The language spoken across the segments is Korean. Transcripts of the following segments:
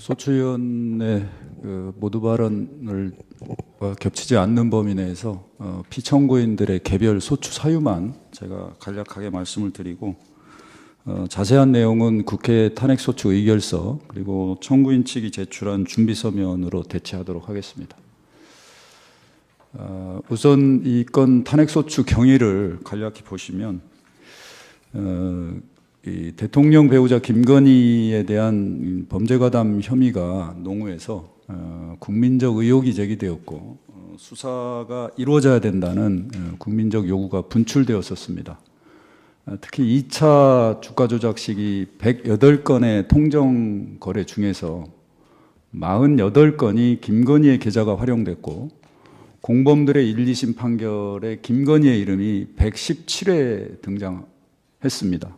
소추위원회 모두 발언을 겹치지 않는 범위 내에서 피청구인들의 개별 소추 사유만 제가 간략하게 말씀을 드리고 자세한 내용은 국회 탄핵소추 의결서 그리고 청구인 측이 제출한 준비서면으로 대체하도록 하겠습니다. 우선 이 건 탄핵소추 경위를 간략히 보시면 이 대통령 배우자 김건희에 대한 범죄가담 혐의가 농후해서 국민적 의혹이 제기되었고 수사가 이루어져야 된다는 국민적 요구가 분출되었었습니다. 특히 2차 주가 조작 시기 108건의 통정 거래 중에서 48건이 김건희의 계좌가 활용됐고 공범들의 1, 2심 판결에 김건희의 이름이 117회 등장했습니다.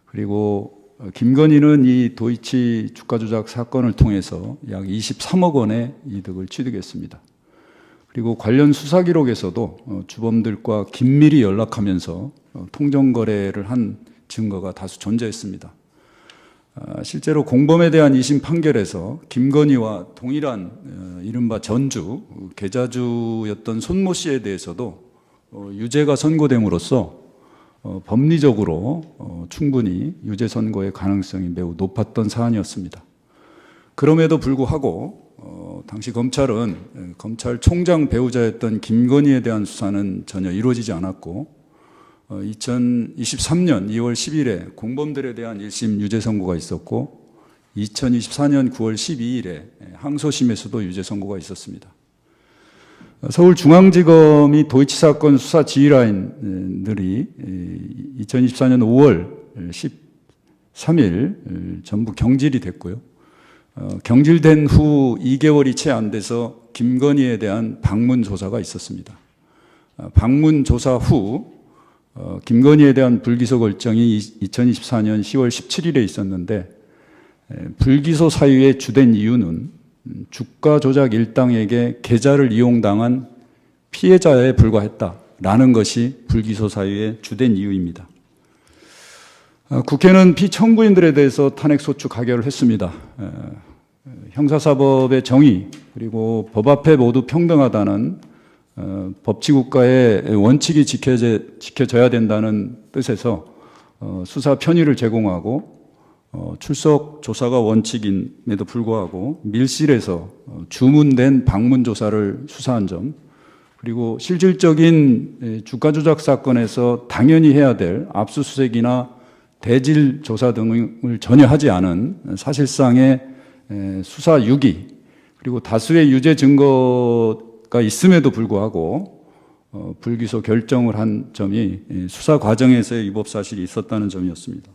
그리고 김건희는 이 도이치 주가 조작 사건을 통해서 약 23억 원의 이득을 취득했습니다. 그리고 관련 수사 기록에서도 주범들과 긴밀히 연락하면서 통정 거래를 한 증거가 다수 존재했습니다. 실제로 공범에 대한 2심 판결에서 김건희와 동일한 이른바 전주, 계좌주였던 손모 씨에 대해서도 유죄가 선고됨으로써 법리적으로 충분히 유죄 선고의 가능성이 매우 높았던 사안이었습니다. 그럼에도 불구하고 당시 검찰은 검찰총장 배우자였던 김건희에 대한 수사는 전혀 이루어지지 않았고 2023년 2월 10일에 공범들에 대한 1심 유죄 선고가 있었고 2024년 9월 12일에 항소심에서도 유죄 선고가 있었습니다. 서울중앙지검이 도이치 사건 수사 지휘라인들이 2024년 5월 13일 전부 경질이 됐고요. 경질된 후 2개월이 채 안 돼서 김건희에 대한 방문 조사가 있었습니다. 방문 조사 후 김건희에 대한 불기소 결정이 2024년 10월 17일에 있었는데 불기소 사유의 주된 이유는 주가 조작 일당에게 계좌를 이용당한 피해자에 불과했다라는 것이 불기소 사유의 주된 이유입니다. 국회는 피청구인들에 대해서 탄핵소추 가결을 했습니다. 형사사법의 정의 그리고 법 앞에 모두 평등하다는 법치국가의 원칙이 지켜져야 된다는 뜻에서 수사 편의를 제공하고 출석 조사가 원칙임에도 불구하고 밀실에서 주문된 방문 조사를 수사한 점 그리고 실질적인 주가 조작 사건에서 당연히 해야 될 압수수색이나 대질 조사 등을 전혀 하지 않은 사실상의 수사 유기 그리고 다수의 유죄 증거가 있음에도 불구하고 불기소 결정을 한 점이 수사 과정에서의 위법 사실이 있었다는 점이었습니다.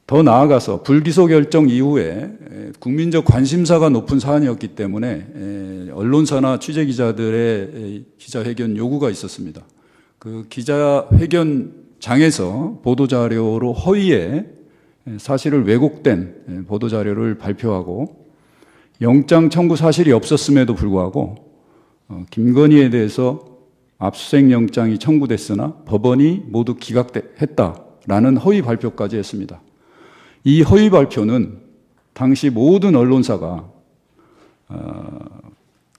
더 나아가서 불기소 결정 이후에 국민적 관심사가 높은 사안이었기 때문에 언론사나 취재기자들의 기자회견 요구가 있었습니다. 그 기자회견장에서 보도자료로 허위의 사실을 왜곡된 보도자료를 발표하고 영장 청구 사실이 없었음에도 불구하고 김건희에 대해서 압수수색 영장이 청구됐으나 법원이 모두 기각했다라는 허위 발표까지 했습니다. 이 허위 발표는 당시 모든 언론사가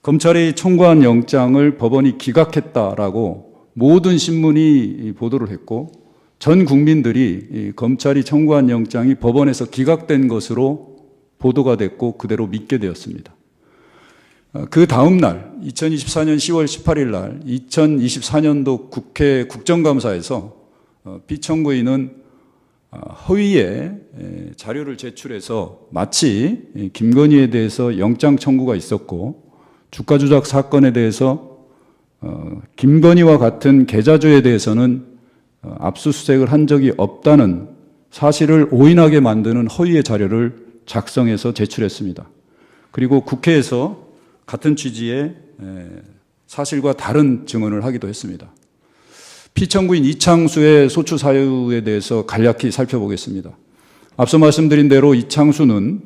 검찰이 청구한 영장을 법원이 기각했다라고 모든 신문이 보도를 했고 전 국민들이 검찰이 청구한 영장이 법원에서 기각된 것으로 보도가 됐고 그대로 믿게 되었습니다. 그 다음 날 2024년 10월 18일 날 2024년도 국회 국정감사에서 피청구인은 허위의 자료를 제출해서 마치 김건희에 대해서 영장 청구가 있었고 주가 조작 사건에 대해서 김건희와 같은 계좌주에 대해서는 압수수색을 한 적이 없다는 사실을 오인하게 만드는 허위의 자료를 작성해서 제출했습니다. 그리고 국회에서 같은 취지의 사실과 다른 증언을 하기도 했습니다. 피청구인 이창수의 소추 사유에 대해서 간략히 살펴보겠습니다. 앞서 말씀드린 대로 이창수는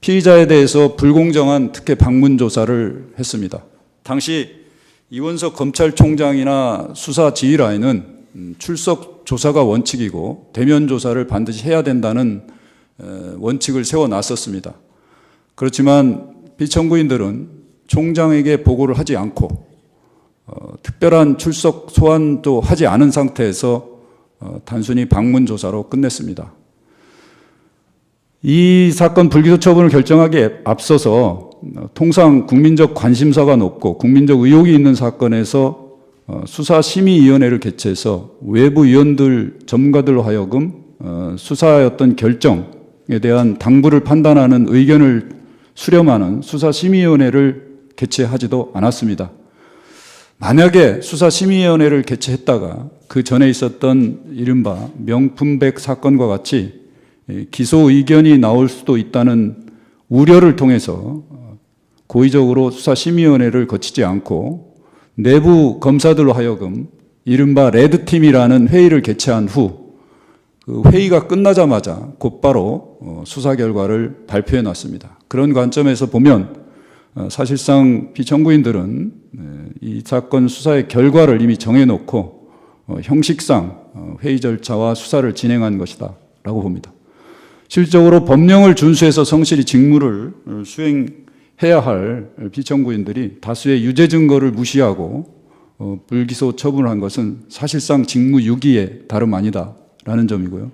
피의자에 대해서 불공정한 특혜 방문 조사를 했습니다. 당시 이원석 검찰총장이나 수사 지휘라인은 출석 조사가 원칙이고 대면 조사를 반드시 해야 된다는 원칙을 세워놨었습니다. 그렇지만 피청구인들은 총장에게 보고를 하지 않고 특별한 출석 소환도 하지 않은 상태에서 단순히 방문 조사로 끝냈습니다. 이 사건 불기소 처분을 결정하기에 앞서서 통상 국민적 관심사가 높고 국민적 의혹이 있는 사건에서 수사심의위원회를 개최해서 외부 위원들, 전문가들로 하여금 수사의 어떤 결정에 대한 당부를 판단하는 의견을 수렴하는 수사심의위원회를 개최하지도 않았습니다. 만약에 수사심의위원회를 개최했다가 그 전에 있었던 이른바 명품백 사건과 같이 기소 의견이 나올 수도 있다는 우려를 통해서 고의적으로 수사심의위원회를 거치지 않고 내부 검사들로 하여금 이른바 레드팀이라는 회의를 개최한 후 그 회의가 끝나자마자 곧바로 수사 결과를 발표해 놨습니다. 그런 관점에서 보면 사실상 피청구인들은 이 사건 수사의 결과를 이미 정해놓고 형식상 회의 절차와 수사를 진행한 것이다 라고 봅니다. 실질적으로 법령을 준수해서 성실히 직무를 수행해야 할 피청구인들이 다수의 유죄 증거를 무시하고 불기소 처분을 한 것은 사실상 직무유기에 다름 아니다라는 점이고요.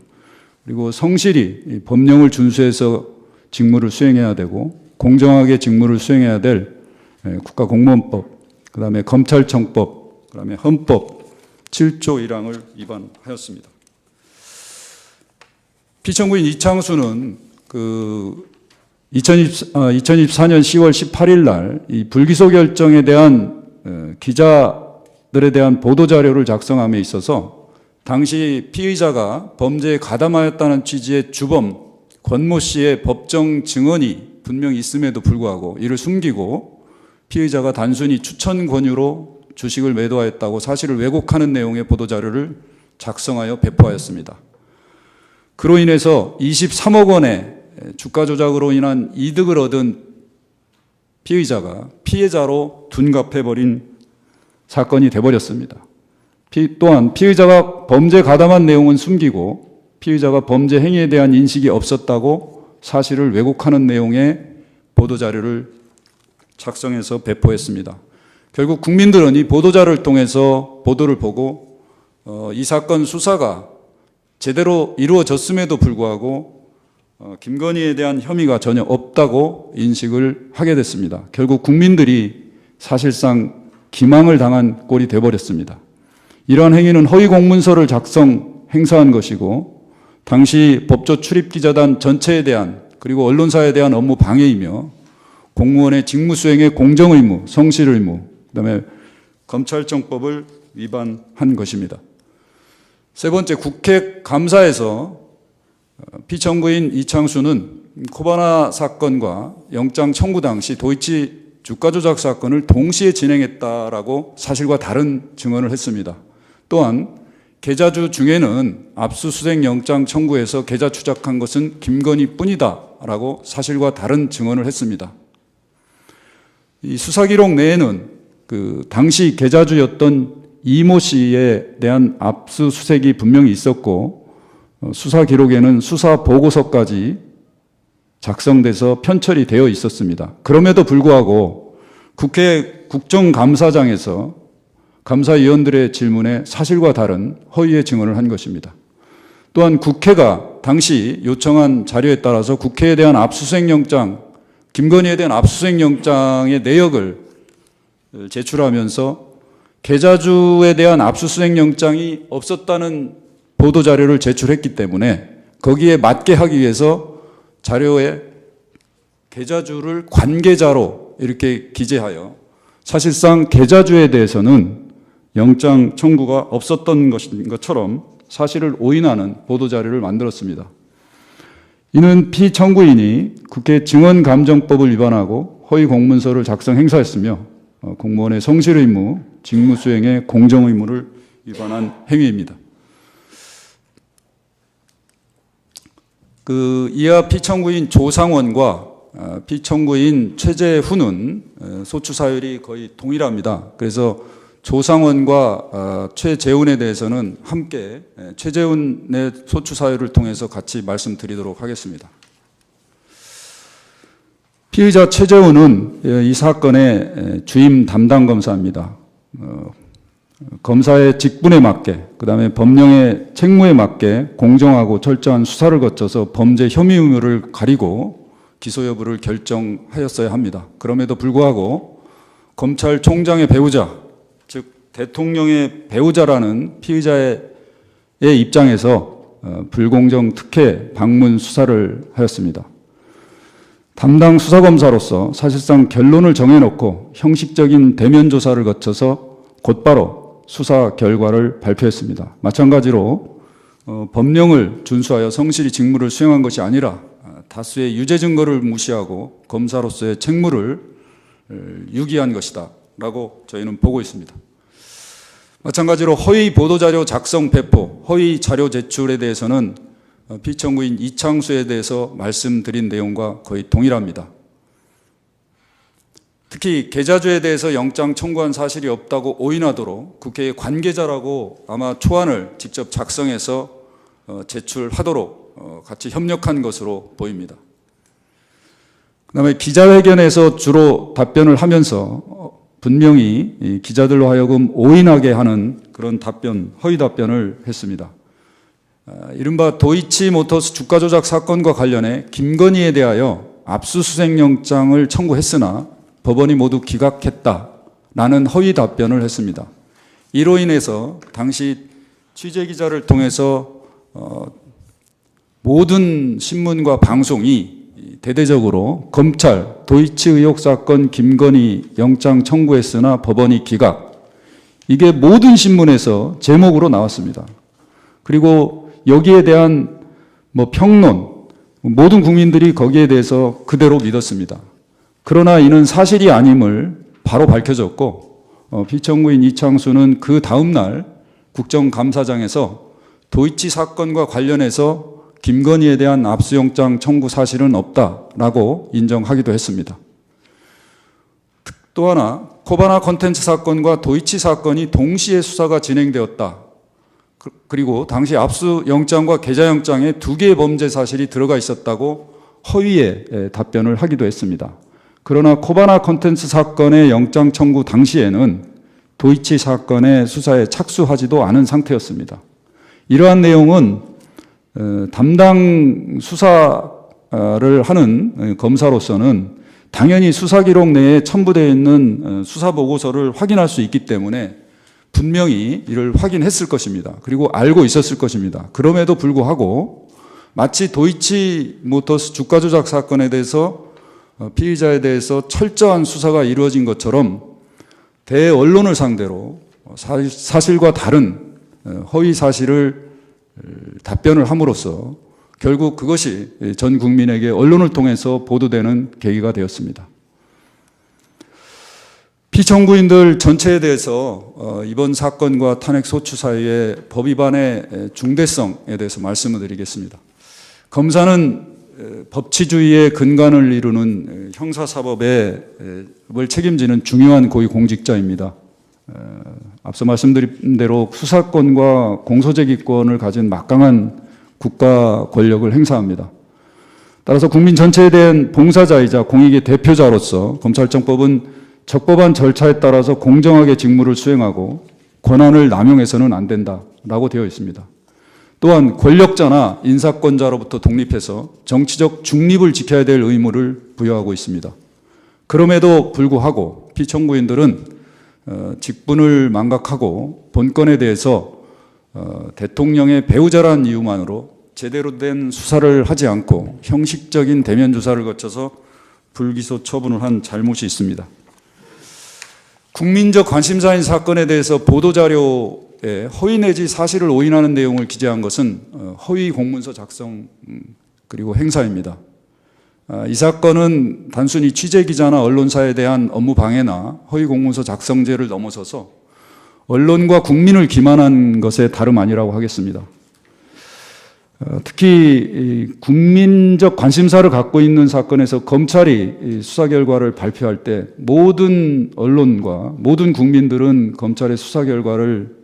그리고 성실히 법령을 준수해서 직무를 수행해야 되고 공정하게 직무를 수행해야 될 국가공무원법, 그다음에 검찰청법, 그다음에 헌법 7조 1항을 위반하였습니다. 피청구인 이창수는 2024년 10월 18일 날 이 불기소 결정에 대한 기자들에 대한 보도자료를 작성함에 있어서 당시 피의자가 범죄에 가담하였다는 취지의 주범 권모 씨의 법정 증언이 분명히 있음에도 불구하고 이를 숨기고 피의자가 단순히 추천 권유로 주식을 매도하였다고 사실을 왜곡하는 내용의 보도자료를 작성하여 배포하였습니다. 그로 인해서 23억 원의 주가 조작으로 인한 이득을 얻은 피의자가 피해자로 둔갑해버린 사건이 돼버렸습니다. 또한 피의자가 범죄에 가담한 내용은 숨기고 피의자가 범죄 행위에 대한 인식이 없었다고 사실을 왜곡하는 내용의 보도자료를 작성해서 배포했습니다. 결국 국민들은 이 보도자료를 통해서 보도를 보고 이 사건 수사가 제대로 이루어졌음에도 불구하고 김건희에 대한 혐의가 전혀 없다고 인식을 하게 됐습니다. 결국 국민들이 사실상 기망을 당한 꼴이 되어버렸습니다. 이러한 행위는 허위 공문서를 행사한 것이고 당시 법조 출입기자단 전체에 대한 그리고 언론사에 대한 업무 방해이며 공무원의 직무수행의 공정의무, 성실의무, 그다음에 검찰청법을 위반한 것입니다. 세 번째, 국회 감사에서 피청구인 이창수는 코바나 사건과 영장 청구 당시 도이치 주가 조작 사건을 동시에 진행했다라고 사실과 다른 증언을 했습니다. 또한 계좌주 중에는 압수수색 영장 청구에서 계좌 추적한 것은 김건희뿐이다라고 사실과 다른 증언을 했습니다. 이 수사 기록 내에는 당시 계좌주였던 이모 씨에 대한 압수수색이 분명히 있었고 수사 기록에는 수사 보고서까지 작성돼서 편철이 되어 있었습니다. 그럼에도 불구하고 국회 국정감사장에서 감사위원들의 질문에 사실과 다른 허위의 증언을 한 것입니다. 또한 국회가 당시 요청한 자료에 따라서 국회에 대한 압수수색 영장, 김건희에 대한 압수수색 영장의 내역을 제출하면서 계좌주에 대한 압수수색 영장이 없었다는 보도자료를 제출했기 때문에 거기에 맞게 하기 위해서 자료에 계좌주를 관계자로 이렇게 기재하여 사실상 계좌주에 대해서는 영장 청구가 없었던 것처럼 사실을 오인하는 보도자료를 만들었습니다. 이는 피청구인이 국회 증언감정법을 위반하고 허위 공문서를 작성 행사했으며 공무원의 성실의무, 직무수행의 공정의무를 위반한 행위입니다. 이하 피청구인 조상원과 피청구인 최재훈은 소추 사율이 거의 동일합니다. 그래서 조상원과 최재훈에 대해서는 함께 최재훈의 소추 사유를 통해서 같이 말씀드리도록 하겠습니다. 피의자 최재훈은 이 사건의 주임 담당 검사입니다. 검사의 직분에 맞게, 그다음에 법령의 책무에 맞게 공정하고 철저한 수사를 거쳐서 범죄 혐의 의무를 가리고 기소 여부를 결정하였어야 합니다. 그럼에도 불구하고 검찰총장의 배우자, 즉 대통령의 배우자라는 피의자의 입장에서 불공정 특혜 방문 수사를 하였습니다. 담당 수사검사로서 사실상 결론을 정해놓고 형식적인 대면 조사를 거쳐서 곧바로 수사 결과를 발표했습니다. 마찬가지로 법령을 준수하여 성실히 직무를 수행한 것이 아니라 다수의 유죄 증거를 무시하고 검사로서의 책무를 유기한 것이다 라고 저희는 보고 있습니다. 마찬가지로 허위 보도자료 작성 배포, 허위 자료 제출에 대해서는 피청구인 이창수에 대해서 말씀드린 내용과 거의 동일합니다. 특히 계좌주에 대해서 영장 청구한 사실이 없다고 오인하도록 국회의 관계자라고 아마 초안을 직접 작성해서 제출하도록 같이 협력한 것으로 보입니다. 그다음에 기자회견에서 주로 답변을 하면서 분명히 기자들로 하여금 오인하게 하는 그런 답변, 허위 답변을 했습니다. 이른바 도이치모터스 주가 조작 사건과 관련해 김건희에 대하여 압수수색 영장을 청구했으나 법원이 모두 기각했다라는 허위 답변을 했습니다. 이로 인해서 당시 취재기자를 통해서 모든 신문과 방송이 대대적으로 검찰 도이치 의혹 사건 김건희 영장 청구했으나 법원이 기각, 이게 모든 신문에서 제목으로 나왔습니다. 그리고 여기에 대한 평론, 모든 국민들이 거기에 대해서 그대로 믿었습니다. 그러나 이는 사실이 아님을 바로 밝혀졌고 피청구인 이창수는 그 다음날 국정감사장에서 도이치 사건과 관련해서 김건희에 대한 압수영장 청구 사실은 없다라고 인정하기도 했습니다. 또 하나, 코바나 콘텐츠 사건과 도이치 사건이 동시에 수사가 진행되었다. 그리고 당시 압수영장과 계좌영장에 두 개의 범죄 사실이 들어가 있었다고 허위의 답변을 하기도 했습니다. 그러나 코바나 콘텐츠 사건의 영장 청구 당시에는 도이치 사건의 수사에 착수하지도 않은 상태였습니다. 이러한 내용은 담당 수사를 하는 검사로서는 당연히 수사 기록 내에 첨부되어 있는 수사 보고서를 확인할 수 있기 때문에 분명히 이를 확인했을 것입니다. 그리고 알고 있었을 것입니다. 그럼에도 불구하고 마치 도이치모터스 주가 조작 사건에 대해서 피의자에 대해서 철저한 수사가 이루어진 것처럼 대언론을 상대로 사실과 다른 허위 사실을 답변을 함으로써 결국 그것이 전 국민에게 언론을 통해서 보도되는 계기가 되었습니다. 피청구인들 전체에 대해서 이번 사건과 탄핵 소추 사이의 법 위반의 중대성에 대해서 말씀을 드리겠습니다. 검사는 법치주의의 근간을 이루는 형사사법을 책임지는 중요한 고위공직자입니다. 앞서 말씀드린 대로 수사권과 공소제기권을 가진 막강한 국가 권력을 행사합니다. 따라서 국민 전체에 대한 봉사자이자 공익의 대표자로서 검찰청법은 적법한 절차에 따라서 공정하게 직무를 수행하고 권한을 남용해서는 안 된다라고 되어 있습니다. 또한 권력자나 인사권자로부터 독립해서 정치적 중립을 지켜야 될 의무를 부여하고 있습니다. 그럼에도 불구하고 피청구인들은 직분을 망각하고 본건에 대해서 대통령의 배우자라는 이유만으로 제대로 된 수사를 하지 않고 형식적인 대면 조사를 거쳐서 불기소 처분을 한 잘못이 있습니다. 국민적 관심사인 사건에 대해서 보도자료에 허위 내지 사실을 오인하는 내용을 기재한 것은 허위 공문서 작성 그리고 행사입니다. 이 사건은 단순히 취재기자나 언론사에 대한 업무 방해나 허위 공문서 작성죄를 넘어서서 언론과 국민을 기만한 것에 다름 아니라고 하겠습니다. 특히 국민적 관심사를 갖고 있는 사건에서 검찰이 수사 결과를 발표할 때 모든 언론과 모든 국민들은 검찰의 수사 결과를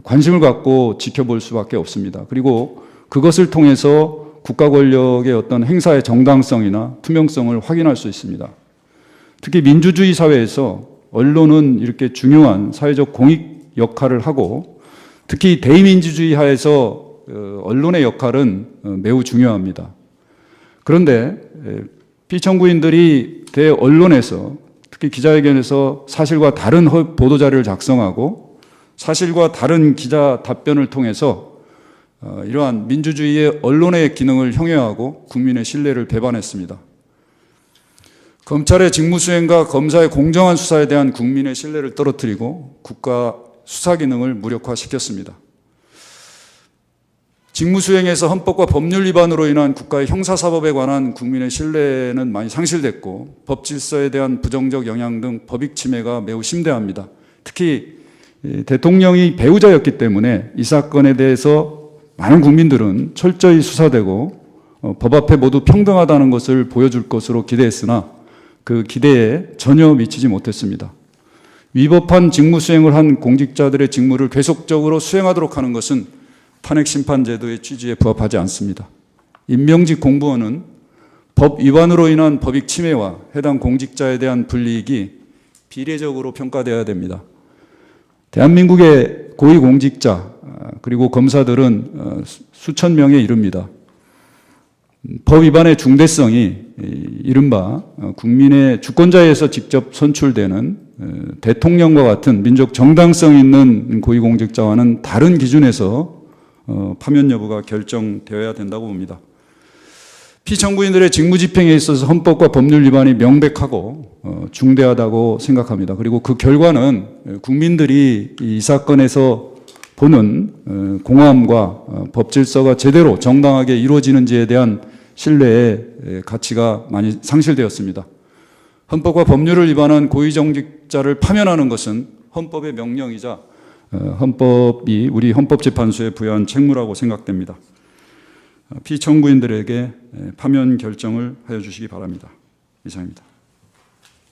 관심을 갖고 지켜볼 수밖에 없습니다. 그리고 그것을 통해서 국가 권력의 어떤 행사의 정당성이나 투명성을 확인할 수 있습니다. 특히 민주주의 사회에서 언론은 이렇게 중요한 사회적 공익 역할을 하고, 특히 대의민주주의 하에서 언론의 역할은 매우 중요합니다. 그런데 피청구인들이 대언론에서, 특히 기자회견에서 사실과 다른 보도자료를 작성하고 사실과 다른 기자 답변을 통해서 이러한 민주주의의 언론의 기능을 형해하고 국민의 신뢰를 배반했습니다. 검찰의 직무수행과 검사의 공정한 수사에 대한 국민의 신뢰를 떨어뜨리고 국가 수사 기능을 무력화시켰습니다. 직무수행에서 헌법과 법률 위반으로 인한 국가의 형사사법에 관한 국민의 신뢰는 많이 상실됐고, 법질서에 대한 부정적 영향 등 법익 침해가 매우 심대합니다. 특히 대통령이 배우자였기 때문에 이 사건에 대해서 많은 국민들은 철저히 수사되고 법 앞에 모두 평등하다는 것을 보여줄 것으로 기대했으나 그 기대에 전혀 미치지 못했습니다. 위법한 직무 수행을 한 공직자들의 직무를 계속적으로 수행하도록 하는 것은 탄핵심판제도의 취지에 부합하지 않습니다. 임명직 공무원은 법 위반으로 인한 법익 침해와 해당 공직자에 대한 불이익이 비례적으로 평가되어야 됩니다. 대한민국의 고위공직자 그리고 검사들은 수천 명에 이릅니다. 법 위반의 중대성이 이른바 국민의 주권자에서 직접 선출되는 대통령과 같은 민족 정당성 있는 고위공직자와는 다른 기준에서 파면 여부가 결정되어야 된다고 봅니다. 피청구인들의 직무집행에 있어서 헌법과 법률 위반이 명백하고 중대하다고 생각합니다. 그리고 그 결과는 국민들이 이 사건에서 보는 공함과 법 질서가 제대로 정당하게 이루어지는지에 대한 신뢰의 가치가 많이 상실되었습니다. 헌법과 법률을 위반한 고위정직자를 파면하는 것은 헌법의 명령이자 헌법이 우리 헌법재판소에 부여한 책무라고 생각됩니다. 피청구인들에게 파면 결정을 하여 주시기 바랍니다. 이상입니다.